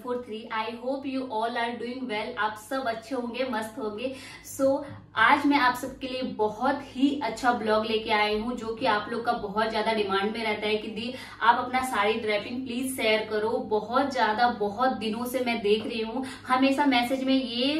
143। I hope you all are doing well. आप सब अच्छे होंगे, मस्त होंगे। सो आज मैं आप सबके लिए बहुत ही अच्छा ब्लॉग लेके आई हूँ, जो कि आप लोग का बहुत ज्यादा डिमांड में रहता है कि दी आप अपना साड़ी ड्रेपिंग प्लीज शेयर करो। बहुत ज्यादा, बहुत दिनों से मैं देख रही हूँ, हमेशा मैसेज में ये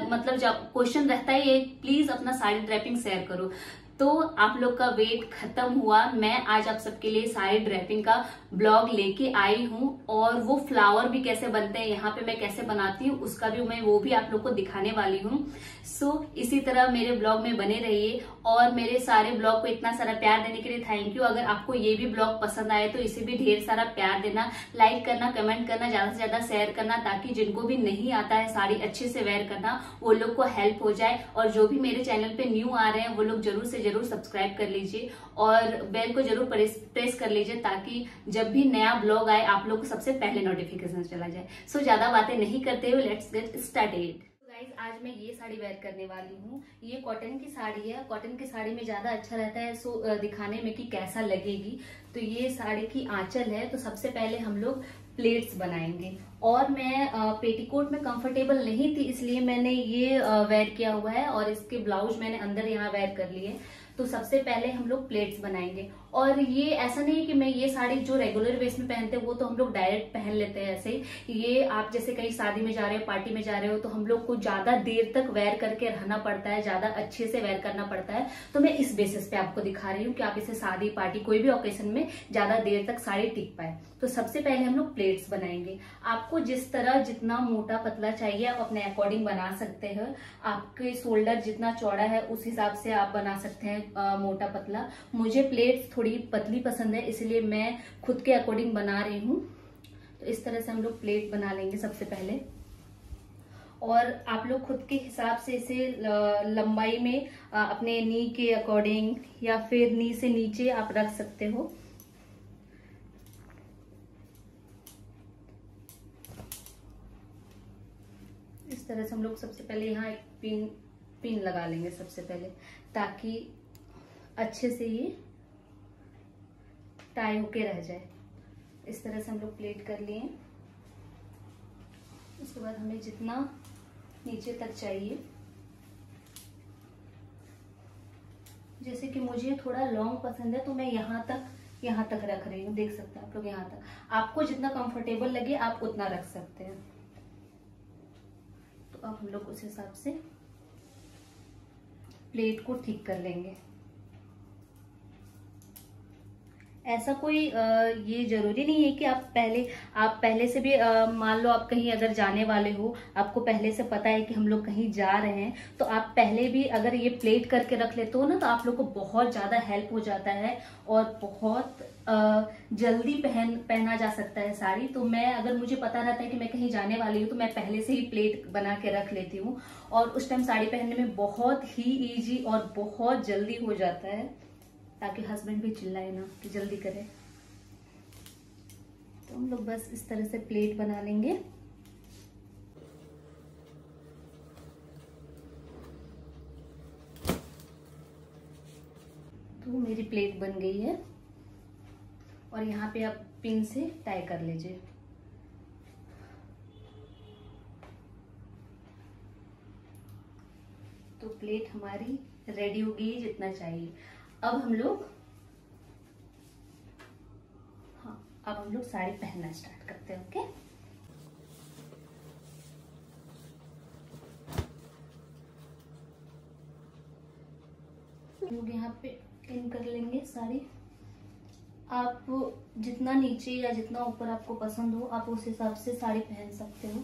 मतलब जब क्वेश्चन रहता है ये, प्लीज अपना साड़ी ड्रेपिंग शेयर करो। तो आप लोग का वेट खत्म हुआ। मैं आज आप सबके लिए साड़ी ड्रेपिंग का ब्लॉग लेके आई हूँ, और वो फ्लावर भी कैसे बनते हैं, यहाँ पे मैं कैसे बनाती हूँ उसका भी मैं वो भी आप लोग को दिखाने वाली हूँ। सो इसी तरह मेरे ब्लॉग में बने रहिए, और मेरे सारे ब्लॉग को इतना सारा प्यार देने के लिए थैंक यू। अगर आपको ये भी ब्लॉग पसंद आए तो इसे भी ढेर सारा प्यार देना, लाइक करना, कमेंट करना, ज्यादा से ज्यादा शेयर करना, ताकि जिनको भी नहीं आता है साड़ी अच्छे से वेयर करना वो लोग को हेल्प हो जाए। और जो भी मेरे चैनल पे न्यू आ रहे हैं वो लोग जरूर से जरूर सब्सक्राइब कर लीजिए और बेल को जरूर प्रेस कर लीजिए, ताकि जब भी नया ब्लॉग आए आप लोग को सबसे पहले नोटिफिकेशन चला जाए। सो ज्यादा बातें नहीं करते हुए लेट्स गेट स्टार्टेड। गाइज आज मैं ये साड़ी वेयर करने वाली हूँ। ये कॉटन की साड़ी है। कॉटन की साड़ी में ज्यादा अच्छा रहता है सो दिखाने में कि कैसा लगेगी। तो ये साड़ी की आंचल है। तो सबसे पहले हम लोग प्लेट्स बनाएंगे, और मैं पेटीकोट में कंफर्टेबल नहीं थी इसलिए मैंने ये वेयर किया हुआ है, और इसके ब्लाउज मैंने अंदर यहाँ वेयर कर लिए। तो सबसे पहले हम लोग प्लेट्स बनाएंगे। और ये ऐसा नहीं है कि मैं ये साड़ी जो रेगुलर बेस में पहनते हैं वो तो हम लोग डायरेक्ट पहन लेते हैं ऐसे ही। ये आप जैसे कहीं शादी में जा रहे हो, पार्टी में जा रहे हो, तो हम लोग को ज्यादा देर तक वेयर करके रहना पड़ता है, ज्यादा अच्छे से वेयर करना पड़ता है। तो मैं इस बेसिस पे आपको दिखा रही हूँ कि आप इसे शादी, पार्टी, कोई भी ओकेजन में ज्यादा देर तक साड़ी टिक पाए। तो सबसे पहले हम लोग प्लेट्स बनाएंगे। आपको जिस तरह जितना मोटा पतला चाहिए आप अपने अकॉर्डिंग बना सकते हैं। आपके शोल्डर जितना चौड़ा है उस हिसाब से आप बना सकते हैं मोटा पतला। मुझे प्लेट्स थोड़ी पतली पसंद है इसलिए मैं खुद के अकॉर्डिंग बना रही हूँ। तो इस तरह से हम लोग प्लेट बना लेंगे सबसे पहले, और आप लोग खुद के हिसाब से इसे लंबाई में अपने नी के अकॉर्डिंग या फिर नी से नीचे आप रख सकते हो। इस तरह से हम लोग सबसे पहले यहाँ एक पिन लगा लेंगे सबसे पहले, ताकि अच्छे से ये टाई होके रह जाए। इस तरह से हम लोग प्लेट कर लिए। उसके बाद हमें जितना नीचे तक चाहिए, जैसे कि मुझे थोड़ा लॉन्ग पसंद है तो मैं यहाँ तक रख रही हूँ। देख सकते हैं आप लोग, यहाँ तक। आपको जितना कंफर्टेबल लगे आप उतना रख सकते हैं। तो अब हम लोग उस हिसाब से प्लेट को ठीक कर लेंगे। ऐसा कोई ये जरूरी नहीं है कि आप पहले से भी मान लो आप कहीं अगर जाने वाले हो, आपको पहले से पता है कि हम लोग कहीं जा रहे हैं, तो आप पहले भी अगर ये प्लेट करके रख लेते हो ना, तो आप लोग को बहुत ज्यादा हेल्प हो जाता है और बहुत जल्दी पहना जा सकता है साड़ी। तो मैं अगर मुझे पता रहता है कि मैं कहीं जाने वाली हूँ तो मैं पहले से ही प्लेट बना के रख लेती हूँ, और उस टाइम साड़ी पहनने में बहुत ही इजी और बहुत जल्दी हो जाता है, ताकि हस्बैंड भी चिल्लाए ना कि जल्दी करे। तो हम लोग बस इस तरह से प्लेट बना लेंगे। तो मेरी प्लेट बन गई है, और यहाँ पे आप पिन से टाई कर लीजिए। तो प्लेट हमारी रेडी हो गई जितना चाहिए। अब हम लोग साड़ी पहनना स्टार्ट करते हैं। ओके, लोग यहाँ पे पिन कर लेंगे साड़ी। आप जितना नीचे या जितना ऊपर आपको पसंद हो आप उस हिसाब से साड़ी पहन सकते हो।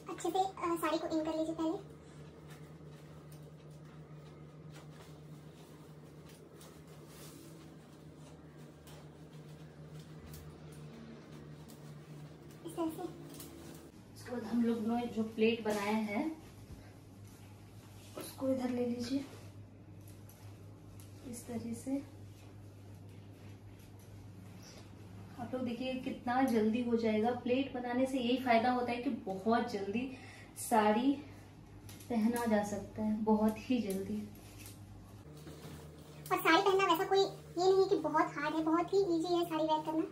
अच्छे से साड़ी को इन कर लीजिए पहले। इस तरह से। उसके बाद हम लोग ने जो प्लेट बनाया है उसको इधर ले लीजिए इस तरह से। आप लोग देखिए कितना जल्दी हो जाएगा। प्लेट बनाने से यही फायदा होता है कि बहुत जल्दी साड़ी पहना जा सकता है, बहुत ही जल्दी। और साड़ी पहनना वैसा कोई ये नहीं कि बहुत हार्ड है, बहुत ही इजी है साड़ी वेयर करना।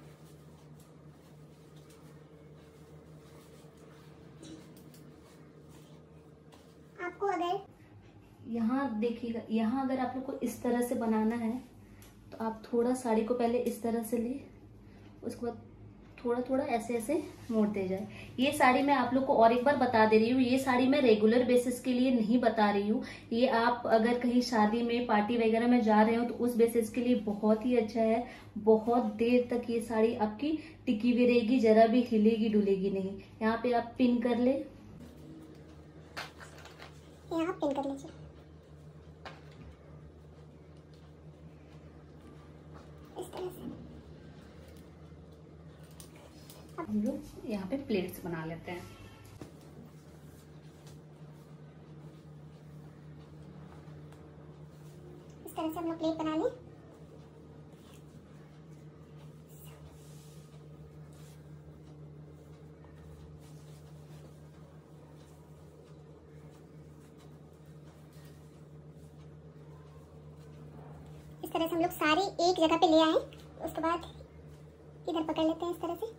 आपको अगर यहाँ देखिएगा, यहाँ अगर आप लोग को इस तरह से बनाना है तो आप थोड़ा साड़ी को पहले इस तरह से ले, उसके बाद थोड़ा थोड़ा ऐसे ऐसे मोड़ते जाए। ये साड़ी मैं आप लोग को और एक बार बता दे रही हूँ, ये साड़ी मैं रेगुलर बेसिस के लिए नहीं बता रही हूँ। ये आप अगर कहीं शादी में पार्टी वगैरह में जा रहे हो तो उस बेसिस के लिए बहुत ही अच्छा है। बहुत देर तक ये साड़ी आपकी टिकी हुई रहेगी, जरा भी हिलेगी डुलेगी नहीं। यहाँ पे आप पिन कर ले, यहाँ पिन कर लीजिए इस तरह से। हम लोग यहाँ पे प्लेट्स बना लेते हैं। इस तरह से हम लोग प्लेट बना लें। इस तरह से हम लोग सारी एक जगह पे ले आए, उसके बाद इधर पकड़ लेते हैं इस तरह से,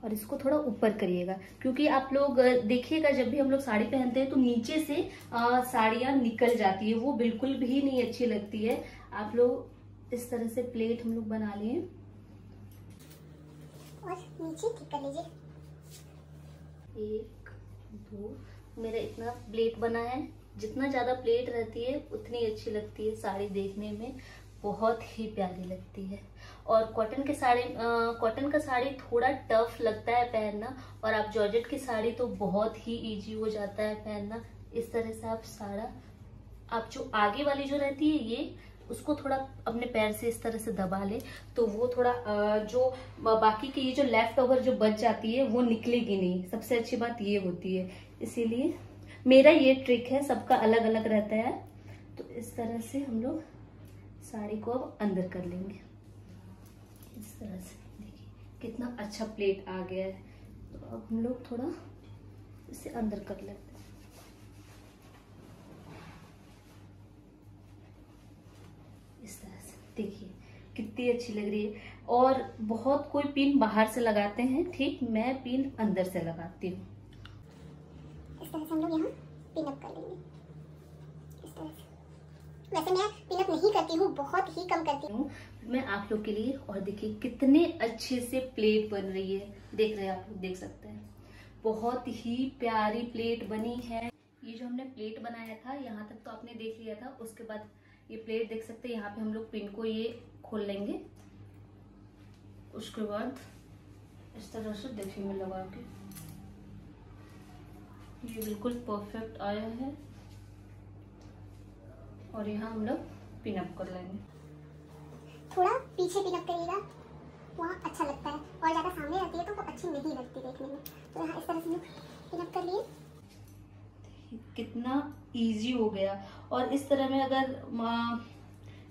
और इसको थोड़ा ऊपर करिएगा, क्योंकि आप लोग देखिएगा जब भी हम लोग साड़ी पहनते हैं तो नीचे से साड़ियाँ निकल जाती है, वो बिल्कुल भी नहीं अच्छी लगती है। आप लोग इस तरह से प्लेट हम लोग बना लिए और नीचे ठीक कर लीजिए। 1 2, मेरा इतना प्लेट बना है। जितना ज्यादा प्लेट रहती है उतनी अच्छी लगती है साड़ी, देखने में बहुत ही प्यारी लगती है। और कॉटन का साड़ी थोड़ा टफ लगता है पहनना, और आप जॉर्जेट की साड़ी तो बहुत ही इजी हो जाता है पहनना। इस तरह से आप जो आगे वाली जो रहती है ये, उसको थोड़ा अपने पैर से इस तरह से दबा ले तो वो थोड़ा जो बाकी की ये जो लेफ्ट ओवर जो बच जाती है वो निकलेगी नहीं। सबसे अच्छी बात ये होती है, इसीलिए मेरा ये ट्रिक है, सबका अलग अलग रहता है। तो इस तरह से हम लोग साड़ी को अब अंदर कर लेंगे। इस तरह से देखिए कितना अच्छा प्लेट आ गया है। तो अब हम लोग थोड़ा इसे अंदर कर लेते हैं। इस तरह से देखिए कितनी अच्छी लग रही है। और बहुत कोई पिन बाहर से लगाते हैं, ठीक, मैं पिन अंदर से लगाती हूँ। इस तरह से हम लोग यहाँ पिन अप कर लेंगे इस तरह से। वैसे मैं पिन अप नहीं करती हूँ, बहुत ही कम करती हूँ मैं आप लोग के लिए। और देखिए कितने अच्छे से प्लेट बन रही है, देख रहे हैं आप लोग, देख सकते हैं बहुत ही प्यारी प्लेट बनी है। ये जो हमने प्लेट बनाया था यहाँ तक तो आपने देख लिया था, उसके बाद ये प्लेट देख सकते हैं। यहाँ पे हम लोग पिन को ये खोल लेंगे, उसके बाद इस तरह से देखिए में लगा के ये बिल्कुल परफेक्ट आया है। और यहाँ हम लोग पिन अप कर लेंगे। थोड़ा पीछे पिन अप करिएगा, वहाँ अच्छा लगता है, और ज़्यादा सामने रहती है तो वो अच्छी नहीं लगती देखने में। तो यहाँ इस तरह से पिन अप कर लिए। कितना इजी हो गया। और इस तरह में अगर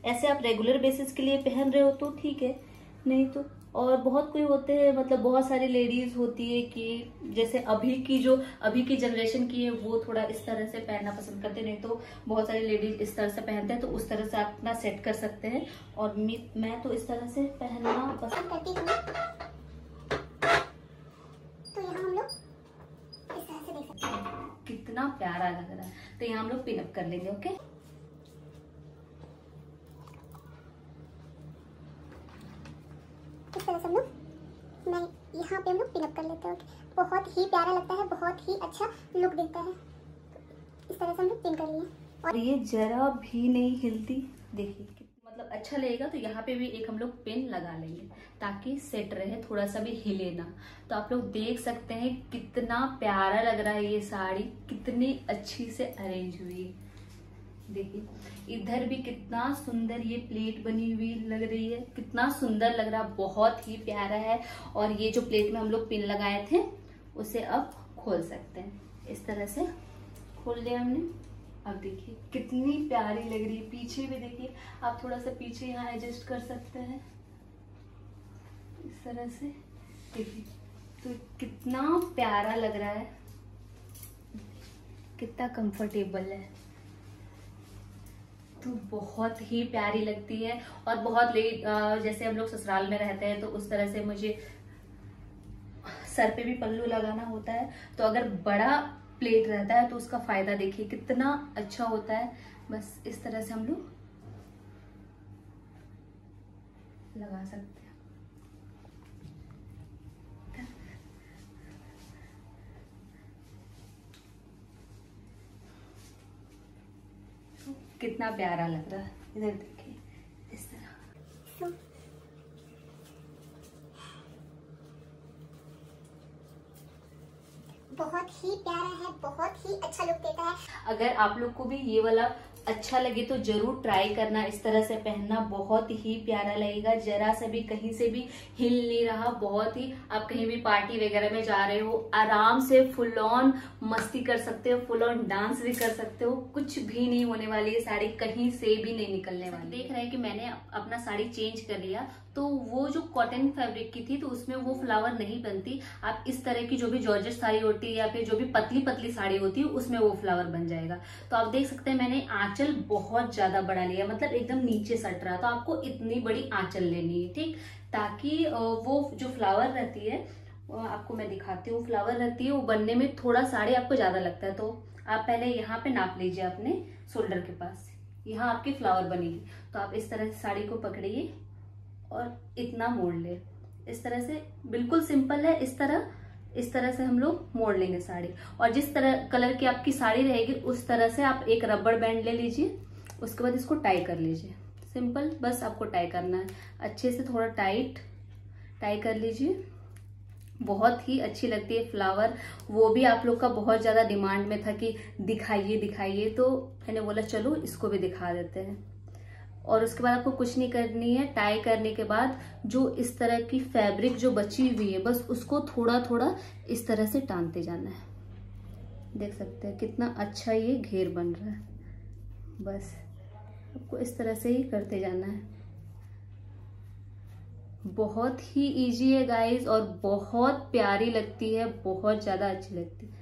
ऐसे आप रेगुलर बेसिस के लिए पहन रहे हो तो ठीक है, नहीं तो और बहुत कोई होते हैं, मतलब बहुत सारी लेडीज होती है कि जैसे अभी की जनरेशन की है वो थोड़ा इस तरह से पहनना पसंद करते, नहीं तो बहुत सारी लेडीज इस तरह से पहनते हैं। तो उस तरह से आप अपना सेट कर सकते हैं। और मैं तो इस तरह से पहनना पसंद करती हूँ। तो यहाँ हम लोग इस तरह से देख सकते हैं कितना प्यारा लग रहा है। तो यहाँ हम लोग पिन अप कर लेंगे। ओके, इस तरह से हम लोग, मैं यहाँ पे हम लोग पिन अप कर लेते हैं। बहुत ही प्यारा लगता है, बहुत ही अच्छा लुक देता है। इस तरह से हम लोग पिन कर लिए और ये जरा भी नहीं हिलती, देखिए मतलब अच्छा लगेगा। तो यहाँ पे भी एक हम लोग पिन लगा लेंगे ताकि सेट रहे, थोड़ा सा भी हिले ना। तो आप लोग देख सकते हैं कितना प्यारा लग रहा है, ये साड़ी कितनी अच्छी से अरेंज हुई है। देखिए इधर भी कितना सुंदर ये प्लेट बनी हुई लग रही है, कितना सुंदर लग रहा है, बहुत ही प्यारा है। और ये जो प्लेट में हम लोग पिन लगाए थे उसे अब खोल सकते हैं। इस तरह से खोल लिया हमने। अब देखिए कितनी प्यारी लग रही है। पीछे भी देखिए, आप थोड़ा सा पीछे यहाँ एडजस्ट कर सकते हैं इस तरह से। देखिए तो कितना प्यारा लग रहा है, कितना कंफर्टेबल है। तो बहुत ही प्यारी लगती है। और बहुत लेट जैसे हम लोग ससुराल में रहते हैं तो उस तरह से मुझे सर पे भी पल्लू लगाना होता है, तो अगर बड़ा प्लेट रहता है तो उसका फायदा देखिए कितना अच्छा होता है। बस इस तरह से हम लोग लगा सकते हैं। कितना प्यारा लग रहा है, इधर देखिए इस तरह। बहुत ही प्यारा है, बहुत ही अच्छा लुक देता है। अगर आप लोग को भी ये वाला अच्छा लगे तो जरूर ट्राई करना। इस तरह से पहनना बहुत ही प्यारा लगेगा, जरा सा भी कहीं से भी हिल नहीं रहा। बहुत ही आप कहीं भी पार्टी वगैरह में जा रहे हो, आराम से फुल ऑन मस्ती कर सकते हो, फुल ऑन डांस भी कर सकते हो। कुछ भी नहीं होने वाली है, साड़ी कहीं से भी नहीं निकलने वाली। देख रहे हैं कि मैंने अपना साड़ी चेंज कर लिया, तो वो जो कॉटन फैब्रिक की थी तो उसमें वो फ्लावर नहीं बनती। आप इस तरह की जो भी जॉर्जेट साड़ी होती है या फिर जो भी पतली पतली साड़ी होती है उसमें वो फ्लावर बन जाएगा। तो आप देख सकते हैं मैंने आंचल बहुत ज्यादा बड़ा लिया, मतलब एकदम नीचे सट रहा। तो आपको इतनी बड़ी आंचल लेनी है, ठीक, ताकि वो जो फ्लावर रहती है आपको मैं दिखाती हूँ। फ्लावर रहती है वो बनने में थोड़ा साड़ी आपको ज्यादा लगता है, तो आप पहले यहाँ पे नाप लीजिए अपने शोल्डर के पास, यहाँ आपकी फ्लावर बनेगी। तो आप इस तरह से साड़ी को पकड़िए और इतना मोड़ ले, इस तरह से। बिल्कुल सिंपल है, इस तरह से हम लोग मोड़ लेंगे साड़ी। और जिस तरह कलर की आपकी साड़ी रहेगी उस तरह से आप एक रबड़ बैंड ले लीजिए, उसके बाद इसको टाई कर लीजिए। सिंपल, बस आपको टाई करना है अच्छे से, थोड़ा टाई कर लीजिए। बहुत ही अच्छी लगती है फ्लावर, वो भी आप लोग का बहुत ज्यादा डिमांड में था कि दिखाइए, तो मैंने बोला चलो इसको भी दिखा देते हैं। और उसके बाद आपको कुछ नहीं करनी है। टाई करने के बाद जो इस तरह की फैब्रिक जो बची हुई है बस उसको थोड़ा थोड़ा इस तरह से टानते जाना है। देख सकते हैं कितना अच्छा ये घेर बन रहा है। बस आपको इस तरह से ही करते जाना है। बहुत ही इजी है गाइस, और बहुत प्यारी लगती है, बहुत ज्यादा अच्छी लगती है।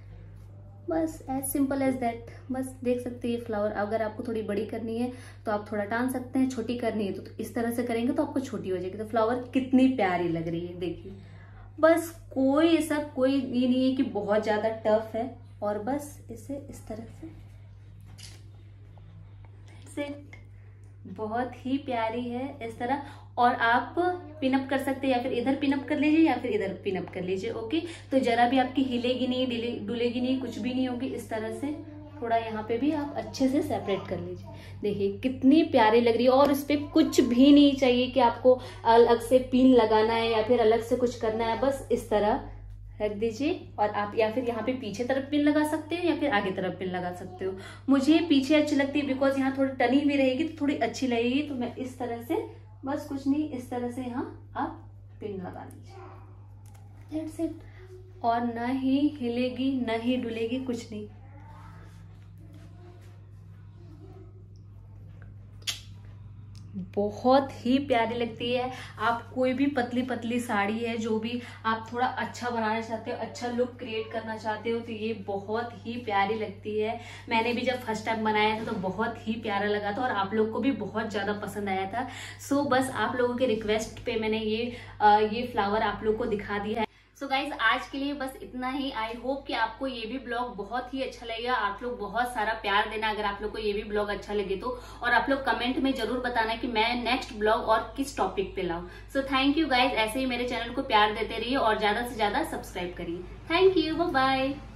बस एज सिंपल एज दैट। बस देख सकते हैं ये फ्लावर, अगर आपको थोड़ी बड़ी करनी है तो आप थोड़ा टान सकते हैं, छोटी करनी है तो इस तरह से करेंगे तो आपको छोटी हो जाएगी। तो फ्लावर कितनी प्यारी लग रही है, देखिए। बस कोई ऐसा कोई ये नहीं है कि बहुत ज्यादा टफ है, और बस इसे इस तरह से बहुत ही प्यारी है इस तरह। और आप पिनअप कर सकते हैं, या फिर इधर पिनअप कर लीजिए या फिर इधर पिनअप कर लीजिए। ओके, तो जरा भी आपकी हिलेगी नहीं, डुलेगी नहीं, कुछ भी नहीं होगी। इस तरह से थोड़ा यहाँ पे भी आप अच्छे से सेपरेट कर लीजिए। देखिए कितनी प्यारी लग रही है। और इस पे कुछ भी नहीं चाहिए कि आपको अलग से पिन लगाना है या फिर अलग से कुछ करना है। बस इस तरह रख दीजिए, और आप या फिर यहाँ पे पीछे तरफ पिन लगा सकते हो या फिर आगे तरफ पिन लगा सकते हो। मुझे पीछे अच्छी लगती है बिकॉज यहाँ थोड़ी टनी हुई रहेगी तो थोड़ी अच्छी लगेगी। तो मैं इस तरह से, बस कुछ नहीं, इस तरह से यहाँ आप पिन लगा लीजिए। That's it. और न ही हिलेगी न ही डुलेगी, कुछ नहीं। बहुत ही प्यारी लगती है। आप कोई भी पतली पतली साड़ी है जो भी आप थोड़ा अच्छा बनाना चाहते हो, अच्छा लुक क्रिएट करना चाहते हो, तो ये बहुत ही प्यारी लगती है। मैंने भी जब फर्स्ट टाइम बनाया था तो बहुत ही प्यारा लगा था और आप लोग को भी बहुत ज्यादा पसंद आया था। सो बस आप लोगों के रिक्वेस्ट पे मैंने ये फ्लावर आप लोग को दिखा दिया है। सो गाइज आज के लिए बस इतना ही। आई होप कि आपको ये भी ब्लॉग बहुत ही अच्छा लगेगा। आप लोग बहुत सारा प्यार देना अगर आप लोग को ये भी ब्लॉग अच्छा लगे तो, और आप लोग कमेंट में जरूर बताना कि मैं नेक्स्ट ब्लॉग और किस टॉपिक पे लाऊं। सो थैंक यू गाइज, ऐसे ही मेरे चैनल को प्यार देते रहिए और ज्यादा से ज्यादा सब्सक्राइब करिए। Thank you, bye bye.